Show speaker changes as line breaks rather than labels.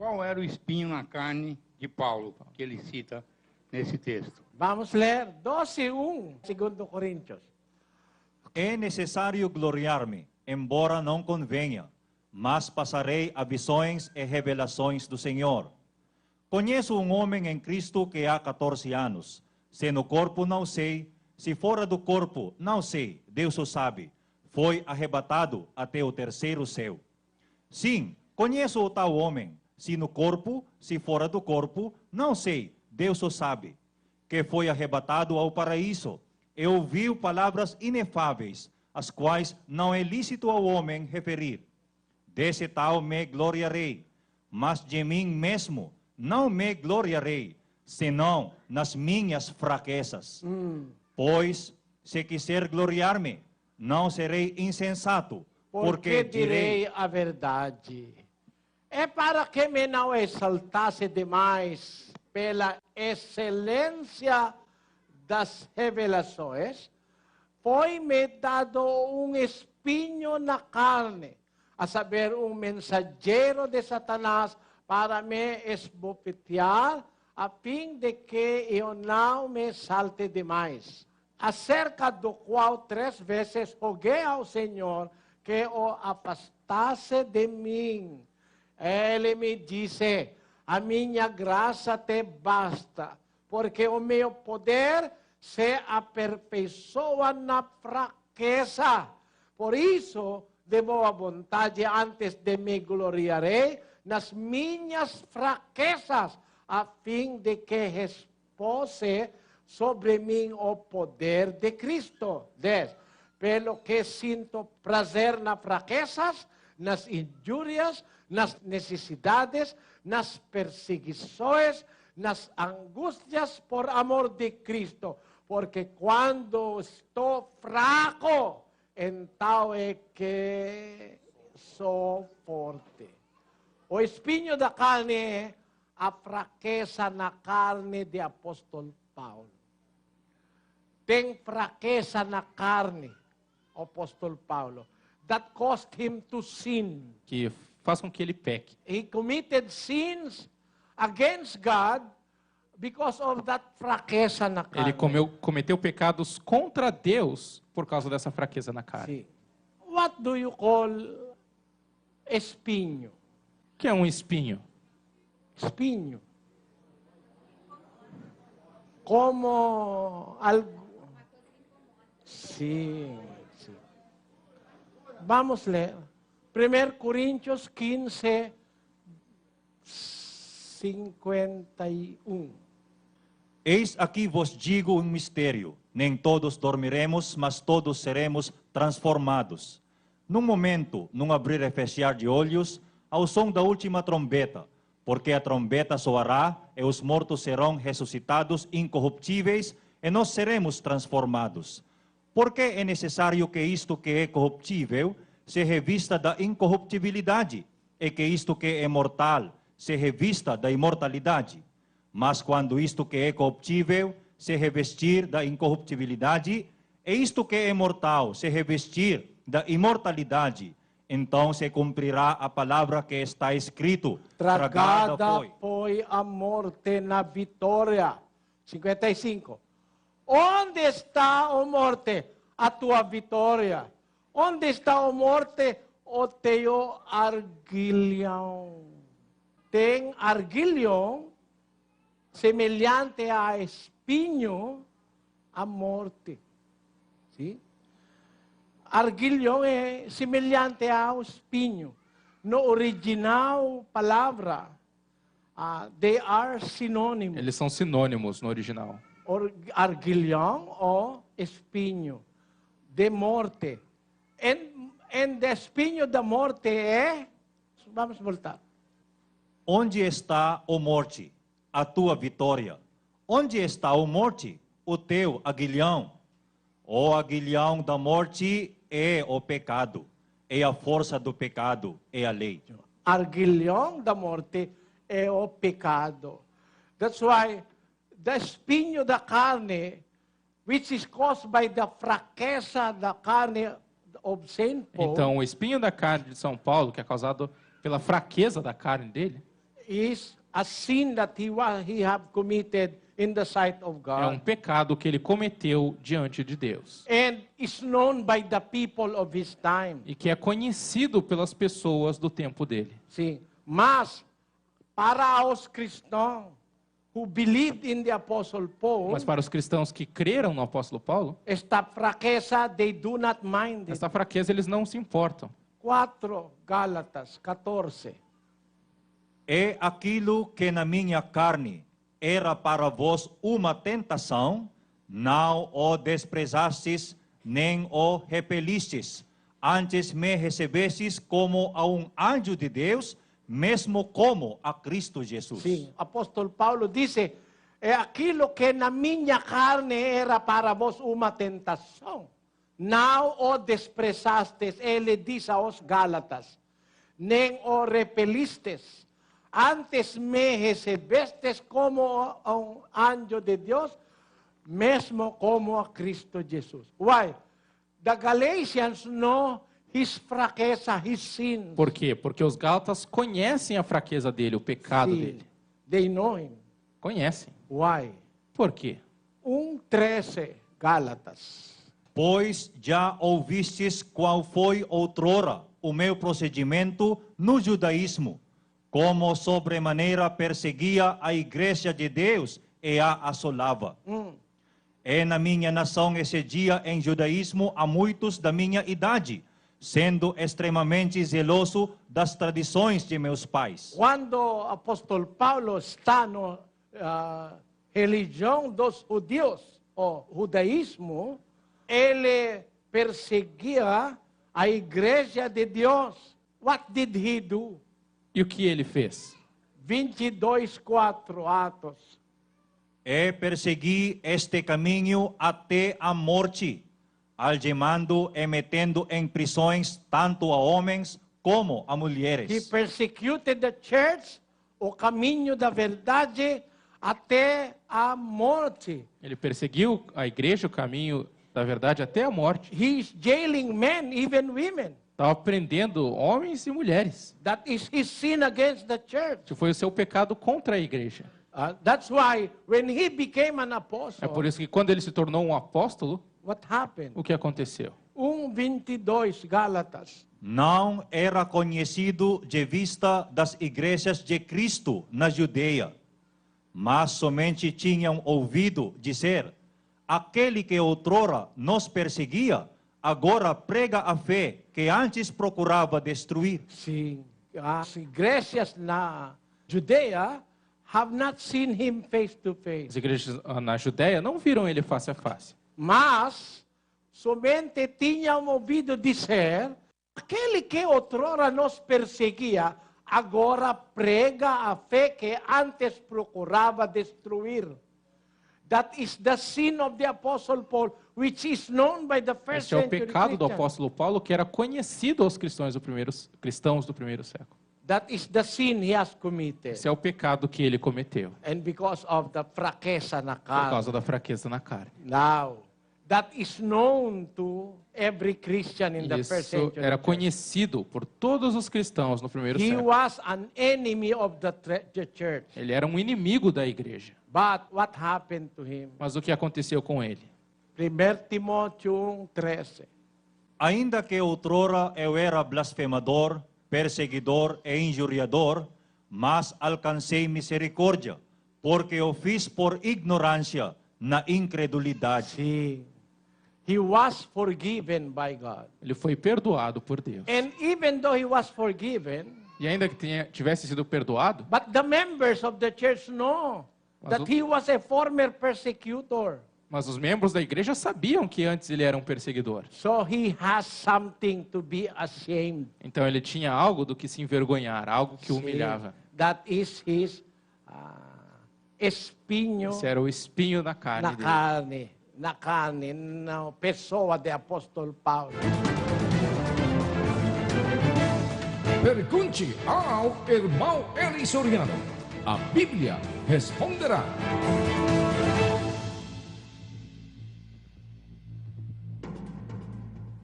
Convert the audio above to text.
Qual era o espinho na carne de Paulo, que ele cita nesse texto?
Vamos ler 12:1, 2 Coríntios.
É necessário gloriar-me, embora não convenha, mas passarei a visões e revelações do Senhor. Conheço um homem em Cristo que há 14 anos. Se no corpo não sei, se fora do corpo não sei, Deus o sabe. Foi arrebatado até o terceiro céu. Sim, conheço o tal homem. Se no corpo, se fora do corpo, não sei, Deus o sabe. Que foi arrebatado ao paraíso e ouviu palavras inefáveis, as quais não é lícito ao homem referir. Desse tal me gloriarei, mas de mim mesmo não me gloriarei, senão nas minhas fraquezas. Pois, se quiser gloriar-me, não serei insensato,
Porque direi a verdade. É para que me não exaltasse demais pela excelência das revelações, foi-me dado um espinho na carne, a saber, um mensageiro de Satanás para me esbofetear, a fim de que eu não me exalte demais. Acerca do qual 3 vezes roguei ao Senhor que o afastasse de mim. Ele me disse: a minha graça te basta, porque o meu poder se aperfeiçoa na fraqueza. Por isso, de boa vontade, antes de me gloriarei nas minhas fraquezas, a fim de que repose sobre mim o poder de Cristo. 10. Pelo que sinto prazer nas fraquezas, nas injúrias, nas necessidades, nas perseguições, nas angústias por amor de Cristo. Porque quando estou fraco, então é que sou forte. O espinho da carne é a fraqueza na carne de apóstolo Paulo. Tem fraqueza na carne, o apóstolo Paulo, that caused him to sin.
Que faz com que ele peque.
He committed sins against God because of that fraqueza na carne.
Ele cometeu pecados contra Deus por causa dessa fraqueza na carne.
Sim. What do you call espinho?
O que é um espinho?
Espinho. Como algo. Sim, sim. Vamos ler. 1 Coríntios 15, 51.
Eis aqui vos digo um mistério. Nem todos dormiremos, mas todos seremos transformados. Num momento, num abrir e fechar de olhos, ao som da última trombeta. Porque a trombeta soará e os mortos serão ressuscitados incorruptíveis e nós seremos transformados. Porque é necessário que isto que é corruptível se revista da incorruptibilidade e que isto que é mortal se revista da imortalidade. Mas quando isto que é corruptível se revestir da incorruptibilidade e isto que é mortal se revestir da imortalidade, então se cumprirá a palavra que está escrito:
Tragada foi a morte na vitória. 55. Onde está a morte? A tua vitória. Onde está a morte? O teu arguilhão. Tem arguilhão semelhante a espinho, a morte. Sim? Arguilhão é semelhante ao espinho. No original palavra, they are synonymous.
Eles são sinônimos no original.
Arguilhão ou espinho de morte. E o espinho da morte é... Vamos voltar.
Onde está a morte? A tua vitória. Onde está a morte? O teu aguilhão. O aguilhão da morte é o pecado. É a força do pecado, é a lei.
Arguilhão da morte é o pecado. That's why the espinho da carne, which is caused by the fraqueza da carne of Saint Paul.
Então, o espinho da carne de São Paulo, que é causado pela fraqueza da carne dele,
is a sin that he have committed in the sight of
É um
God.
pecado que ele cometeu diante de Deus.
And is known by the people of his time.
E que é conhecido pelas pessoas do tempo dele.
See, mas para os cristãos who believed in the Apostle Paul,
Mas para os cristãos que creram no apóstolo Paulo,
esta fraqueza, they do not mind it.
esta fraqueza eles não se importam.
4 Gálatas 14.
É aquilo que na minha carne era para vós uma tentação, não o desprezastes, nem o repelistes. Antes me recebestes como a um anjo de Deus, mesmo como a Cristo Jesus.
Sim, apóstolo Paulo disse, é aquilo que na minha carne era para vós uma tentação. Não o desprezastes, ele diz aos Gálatas, nem o repelistes. Antes me recebestes como a um anjo de Deus, mesmo como a Cristo Jesus. Why? The Galatians know his fraqueza, his sin.
Por quê? Porque os gálatas conhecem a fraqueza dele, o pecado
Sim,
dele.
they know him.
Conhecem.
Why?
Por quê?
1:13, Gálatas.
Pois já ouvistes qual foi outrora o meu procedimento no judaísmo, como sobremaneira perseguia a igreja de Deus e a assolava. E na minha nação excedia em judaísmo a muitos da minha idade, sendo extremamente zeloso das tradições de meus pais.
Quando o apóstolo Paulo está na religião dos judeus, o judaísmo, ele perseguia a igreja de Deus. What did he do?
E o que ele fez?
22:4 Atos.
E persegui este caminho até a morte, algemando e metendo em prisões tanto a homens como a
He
mulheres.
persecuted the church, o caminho da verdade, até a morte.
Ele perseguiu a igreja, o caminho da verdade, até a morte.
He's jailing men, even women.
Estava prendendo homens e mulheres.
That is his sin against the church.
Isso foi o seu pecado contra a igreja.
That's why when he became an
É
apostle,
por isso que quando ele se tornou um apóstolo,
what happened?
o que aconteceu?
1:22 Gálatas.
Não era conhecido de vista das igrejas de Cristo na Judeia, mas somente tinham ouvido dizer: aquele que outrora nos perseguia, agora prega a fé que antes procurava destruir.
Sim, as igrejas na Judeia have not seen him face to face.
As igrejas na Judéia não viram ele face a face.
Mas somente tinham ouvido dizer: aquele que outrora nos perseguia, agora prega a fé que antes procurava destruir. That is the sin of the Apostle Paul, which is known by the first
Esse é o
century
pecado do
Christians.
apóstolo Paulo, que era conhecido aos cristãos do primeiro século.
That is the sin he has committed.
Esse é o pecado que ele cometeu,
And because of the fraqueza na
por
carne.
causa da fraqueza na carne.
Now, that is known to every Christian in the first
Isso
century.
era conhecido por todos os cristãos no primeiro
He
século.
was an enemy of the church.
Ele era um inimigo da igreja.
But what happened to him?
Mas o que aconteceu com ele?
1 Timóteo 1:13.
Ainda que outrora eu era blasfemador, perseguidor e injuriador, mas alcancei misericórdia, porque o fiz por ignorância na incredulidade.
See, he was forgiven by God.
Ele foi perdoado por Deus.
And even though he was forgiven,
E ainda que tivesse sido perdoado,
but the members of the church know that he was a former persecutor.
mas os membros da igreja sabiam que antes ele era um perseguidor.
So he has something to be ashamed.
Então ele tinha algo do que se envergonhar, algo que o
See,
humilhava.
that is his espinho
Esse era o espinho na carne dele.
na carne, na pessoa de apóstolo Paulo.
Pergunte ao irmão Eli Soriano. A Bíblia responderá.